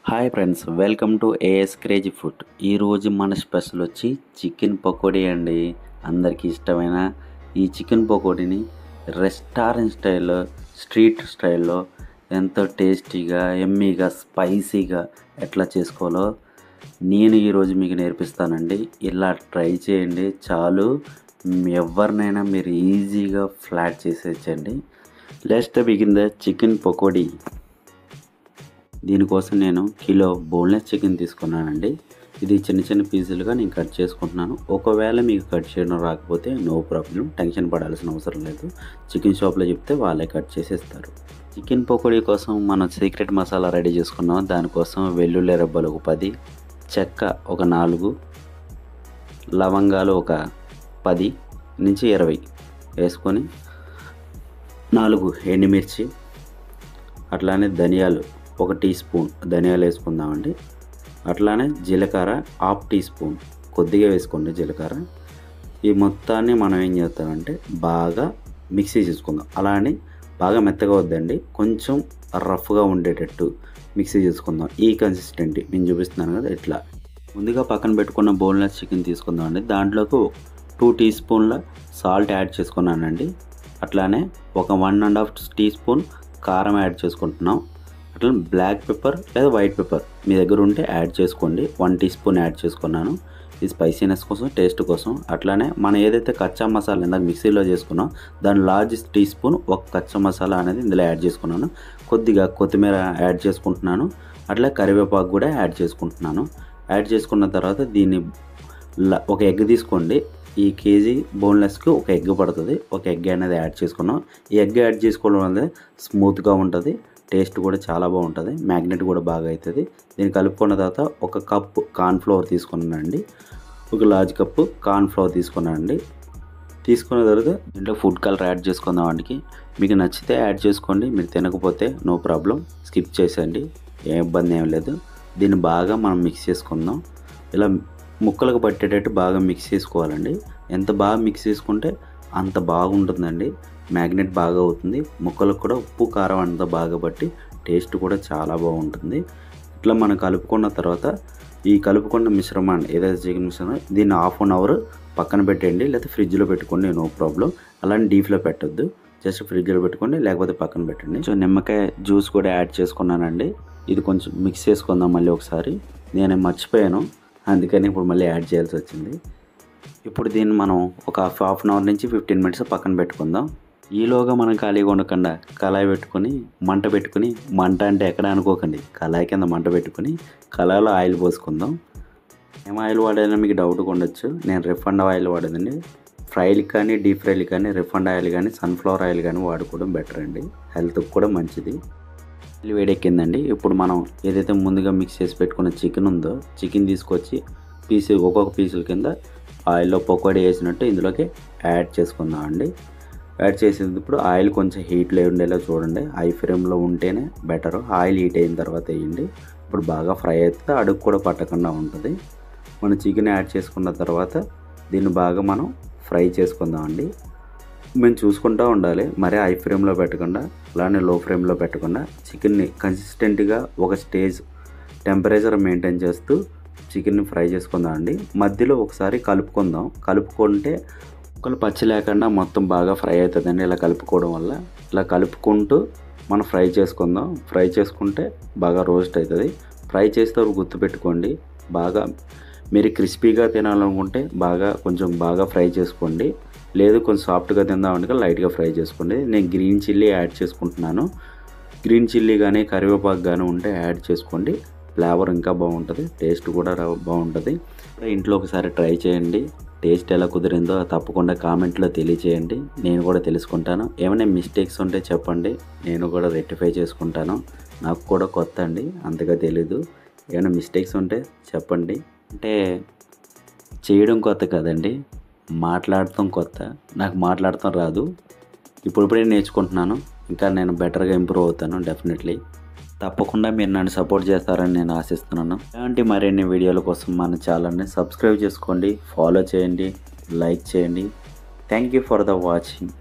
Hi friends, welcome to AS crazy food. ఈరోజు మన special వచ్చి చికెన్ పకోడీ అండి. అందరికీ ఇష్టమైన ఈ చికెన్ పకోడీని రెస్టారెంట్ స్టైల్లో, స్ట్రీట్ స్టైల్లో ఎంతో టేస్టీగా, ఎమ్మీగా, స్పైసీగా ఎట్లా చేసుకోవాలో నేను ఈరోజు మీకు నేర్పిస్తానండి. ఇలా ట్రై చేయండి, చాలు ఎవరినైనా మీరు ఈజీగా ఫ్లాట్ చేసేయచ్చండి. Let's begin the chicken pakodi. దీనికోసం నేను కిలో బోన్లెస్ చికెన్ తీసుకున్నానండి. ఇది చిన్న చిన్న పీసులుగా నేను కట్ చేసుకుంటున్నాను. ఒకవేళ మీకు కట్ చేయడం రాకపోతే నో ప్రాబ్లం, టెన్షన్ పడాల్సిన అవసరం లేదు. చికెన్ షాప్లో చెప్తే వాళ్ళే కట్ చేసేస్తారు. చికెన్ పకోడీ కోసం మనం సీక్రెట్ మసాలా రెడీ చేసుకున్నాం. దానికోసం వెల్లుల్లి రెబ్బలు ఒక 10, చెక్క ఒక 4, లవంగాలు ఒక 10 నుంచి 20 వేసుకొని 4 ఎండుమిర్చి, అట్లానే ధనియాలు ఒక టీ స్పూన్ ధనియాలు వేసుకుందామండి. అట్లానే జీలకర్ర 1/2 టీ స్పూన్ కొద్దిగా వేసుకోండి జీలకర్ర. ఈ మొత్తాన్ని మనం ఏం చేస్తామంటే బాగా మిక్సీ చేసుకుందాం. అలా అని బాగా మెత్తగా వద్దండి, కొంచెం రఫ్గా ఉండేటట్టు మిక్సీ చేసుకుందాం. ఈ కన్సిస్టెంటీ నేను చూపిస్తున్నాను కదా ఇట్లా. ముందుగా పక్కన పెట్టుకున్న బోన్లెస్ చికెన్ తీసుకుందామండి. దాంట్లోకి 2 టీ స్పూన్ల సాల్ట్ యాడ్ చేసుకున్నానండి. అట్లానే ఒక 1.5 టీ స్పూన్ కారం యాడ్ చేసుకుంటున్నాం. అట్లా బ్లాక్ పెప్పర్ లేదా వైట్ పెప్పర్ మీ దగ్గర ఉంటే యాడ్ చేసుకోండి. 1 టీ స్పూన్ యాడ్ చేసుకున్నాను. ఇది స్పైసీనెస్ కోసం, టేస్ట్ కోసం. అట్లానే మనం ఏదైతే కచ్చా మసాలా ఇందాక మిక్సీలో చేసుకున్నాం దాని లార్జ్ టీ స్పూన్ ఒక కచ్చా మసాలా అనేది ఇందులో యాడ్ చేసుకున్నాను. కొద్దిగా కొత్తిమీర యాడ్ చేసుకుంటున్నాను. అట్లా కరివేపాకు కూడా యాడ్ చేసుకుంటున్నాను. యాడ్ చేసుకున్న తర్వాత దీన్ని ఒక ఎగ్ తీసుకోండి. ఈ కేజీ బోన్లెస్కి ఒక ఎగ్ పడుతుంది. ఒక ఎగ్ అనేది యాడ్ చేసుకున్నాం. ఈ ఎగ్ యాడ్ చేసుకోవడం వల్ల స్మూత్గా ఉంటుంది, టేస్ట్ కూడా చాలా బాగుంటుంది, మ్యాగ్నెట్ కూడా బాగా అవుతుంది. దీన్ని కలుపుకున్న తర్వాత ఒక కప్పు కార్న్ఫ్లవర్ తీసుకున్నానండి. ఒక లార్జ్ కప్పు కార్న్ఫ్లవర్ తీసుకున్నానండి. తీసుకున్న తర్వాత దీంట్లో ఫుడ్ కలర్ యాడ్ చేసుకుందాం. మీకు నచ్చితే యాడ్ చేసుకోండి, మీరు తినకపోతే నో ప్రాబ్లం, స్కిప్ చేసేయండి, ఏం ఇబ్బంది ఏం లేదు. దీన్ని బాగా మనం మిక్స్ చేసుకుందాం. ఇలా ముక్కలకు పట్టేటట్టు బాగా మిక్స్ చేసుకోవాలండి. ఎంత బాగా మిక్స్ చేసుకుంటే అంత బాగుంటుందండి, మ్యాగ్నెట్ బాగా అవుతుంది. ముక్కలకు కూడా ఉప్పు కారం అంతా బాగా పట్టి టేస్ట్ కూడా చాలా బాగుంటుంది. ఇట్లా మనం కలుపుకున్న తర్వాత ఈ కలుపుకున్న మిశ్రమాన్ని ఏదైతే చికెన్ మిశ్రమం దీన్ని 1/2 అవర్ పక్కన పెట్టండి, లేకపోతే ఫ్రిడ్జ్లో పెట్టుకోండి, నో ప్రాబ్లం. అలానే డీప్లో పెట్టొద్దు, జస్ట్ ఫ్రిడ్జ్లో పెట్టుకోండి, లేకపోతే పక్కన పెట్టండి. సో నిమ్మకాయ జ్యూస్ కూడా యాడ్ చేసుకున్నానండి. ఇది కొంచెం మిక్స్ చేసుకుందాం మళ్ళీ ఒకసారి. నేను మర్చిపోయాను, అందుకని ఇప్పుడు మళ్ళీ యాడ్ చేయాల్సి వచ్చింది. ఇప్పుడు దీన్ని మనం ఒక హాఫ్ అన్ అవర్ నుంచి 15 మినిట్స్ పక్కన పెట్టుకుందాం. ఈలోగా మనం ఖాళీగా ఉండకుండా కళాయి పెట్టుకొని మంట అంటే ఎక్కడ అనుకోకండి, కళాయి కింద మంట పెట్టుకొని కళాయిలో ఆయిల్ పోసుకుందాం. ఏం ఆయిల్ వాడాలని మీకు డౌట్గా ఉండొచ్చు. నేను రిఫండ్ ఆయిల్ వాడేదండి. ఫ్రైలు కానీ డీప్ ఫ్రైలు కానీ రిఫండ్ ఆయిల్ కానీ సన్ఫ్లవర్ ఆయిల్ కానీ వాడుకోవడం బెటర్ అండి, హెల్త్కి కూడా మంచిది. ఆయిల్ వేడెక్కిందండి. ఇప్పుడు మనం ఏదైతే ముందుగా మిక్స్ చేసి పెట్టుకున్న చికెన్ ఉందో చికెన్ తీసుకొచ్చి ఒక్కొక్క పీసుల కింద ఆయిల్లో పకోడీ వేసినట్టు ఇందులోకి యాడ్ చేసుకుందామండి. యాడ్ చేసేటప్పుడు ఆయిల్ కొంచెం హీట్లో ఉండేలా చూడండి, హై ఫ్లేమ్లో ఉంటేనే బెటర్. ఆయిల్ హీట్ అయిన తర్వాత వేయండి. ఇప్పుడు బాగా ఫ్రై అవుతుంది, అడుగు కూడా పట్టకుండా ఉంటుంది. మనం చికెన్ యాడ్ చేసుకున్న తర్వాత దీన్ని బాగా మనం ఫ్రై చేసుకుందామండి. మేము చూసుకుంటూ ఉండాలి, మరీ హై ఫ్లేమ్లో పెట్టకుండా అలానే లో ఫ్లేమ్లో పెట్టకుండా చికెన్ని కన్సిస్టెంట్గా ఒక స్టేజ్ టెంపరేచర్ మెయింటైన్ చేస్తూ చికెన్ని ఫ్రై చేసుకుందామండి. మధ్యలో ఒకసారి కలుపుకుంటే ముక్కలు పచ్చి లేకుండా మొత్తం బాగా ఫ్రై అవుతుందండి. ఇలా కలుపుకోవడం వల్ల ఇలా కలుపుకుంటూ మనం ఫ్రై చేసుకుందాం. ఫ్రై చేసుకుంటే బాగా రోస్ట్ అవుతుంది. ఫ్రై చేస్తే గుర్తుపెట్టుకోండి, బాగా మీరు క్రిస్పీగా తినాలనుకుంటే కొంచెం బాగా ఫ్రై చేసుకోండి, లేదు కొంచెం సాఫ్ట్గా తిందామంటే లైట్గా ఫ్రై చేసుకోండి. నేను గ్రీన్ చిల్లీ యాడ్ చేసుకుంటున్నాను. గ్రీన్ చిల్లీ కానీ కరివేపాకు కానీ ఉంటే యాడ్ చేసుకోండి, ఫ్లేవర్ ఇంకా బాగుంటుంది, టేస్ట్ కూడా బాగుంటుంది. ఇంట్లో ఒకసారి ట్రై చేయండి. టేస్ట్ ఎలా కుదిరిందో తప్పకుండా కామెంట్లో తెలియచేయండి, నేను కూడా తెలుసుకుంటాను. ఏమైనా మిస్టేక్స్ ఉంటే చెప్పండి, నేను కూడా రెక్టిఫై చేసుకుంటాను. నాకు కూడా కొత్త అండి, అంతగా తెలీదు. ఏమైనా మిస్టేక్స్ ఉంటే చెప్పండి. అంటే చేయడం కొత్త కదండి, మాట్లాడటం కొత్త. నాకు మాట్లాడటం రాదు, ఇప్పుడిప్పుడే నేర్చుకుంటున్నాను. ఇంకా నేను బెటర్గా ఇంప్రూవ్ అవుతాను డెఫినెట్లీ. తప్పకుండా మీరు నన్ను సపోర్ట్ చేస్తారని నేను ఆశిస్తున్నాను. ఇలాంటి మరిన్ని వీడియోల కోసం మన ఛానల్ని సబ్స్క్రైబ్ చేసుకోండి, ఫాలో చేయండి, లైక్ చేయండి. Thank you for the watching.